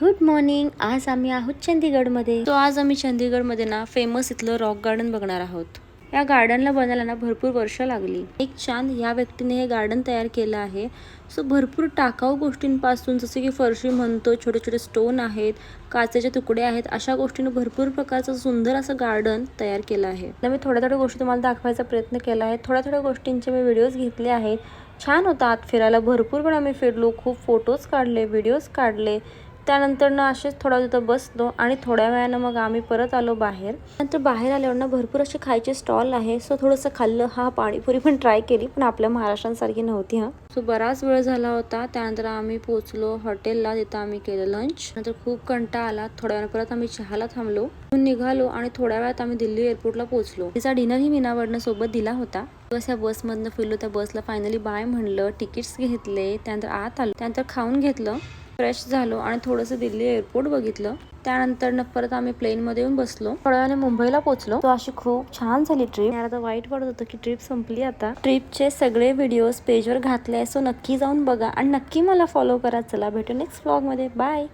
Good morning. आज आम्ही आहोत चंदीगडमध्ये. आज आम्ही चंदीगडमध्ये ना फेमस इथलं रॉक गार्डन बघणार आहोत. या गार्डनला बनायला ना भरपूर वर्ष लागली. एक चांद या व्यक्तीने हे गार्डन तयार केलं आहे. भरपूर टाकाऊ गोष्टींपासून, जसे की फरशी म्हणतो, छोटे छोटे स्टोन आहेत, काचेचे तुकडे आहेत, अशा गोष्टींनी भरपूर प्रकारचं सुंदर असं गार्डन तयार केलं आहे. मी थोड्या गोष्टी तुम्हाला दाखवायचा प्रयत्न केला आहे. थोड्या गोष्टींचे मी व्हिडिओज घेतले आहेत. छान होता आत फिरायला. भरपूर पण आम्ही फिरलो, खूप फोटोज काढले, व्हिडिओज काढले. त्यानंतर ना असेच थोडा तिथं बसलो आणि थोड्या वेळानं मग आम्ही परत आलो बाहेर. नंतर बाहेर आल्यावर ना भरपूर असे खायचे स्टॉल आहे. थोडंसं खाल्लं. पाणीपुरी पण ट्राय केली, पण आपल्या महाराष्ट्रांसारखी नव्हती. बराच वेळ झाला होता. त्यानंतर आम्ही पोहोचलो हॉटेलला. तिथं आम्ही केलं लंच. नंतर खूप कंटाळा आला. थोड्या वेळा परत आम्ही चहाला थांबलो, निघालो आणि थोड्या वेळात आम्ही दिल्ली एअरपोर्टला पोहोचलो. तिचा डिनरही मीनावरनं सोबत दिला होता. या बसमधनं फिरलो. त्या बसला फायनली बाय म्हणलं, तिकीट्स घेतले, त्यानंतर आत आलो, त्यानंतर खाऊन घेतलं, फ्रेश झालो आणि थोडंसं दिल्ली एअरपोर्ट बघितलं. त्यानंतर परत आम्ही प्लेनमध्ये येऊन बसलो. थोड्या वेळाने मुंबईला पोहोचलो. अशी खूप छान झाली ट्रिप. आता वाईट वाटत होतं की ट्रिप संपली. आता ट्रिपचे सगळे व्हिडिओज पेजवर घातले, नक्की जाऊन बघा आणि नक्की मला फॉलो करा. चला भेटू नेक्स्ट व्लॉग मध्ये. बाय.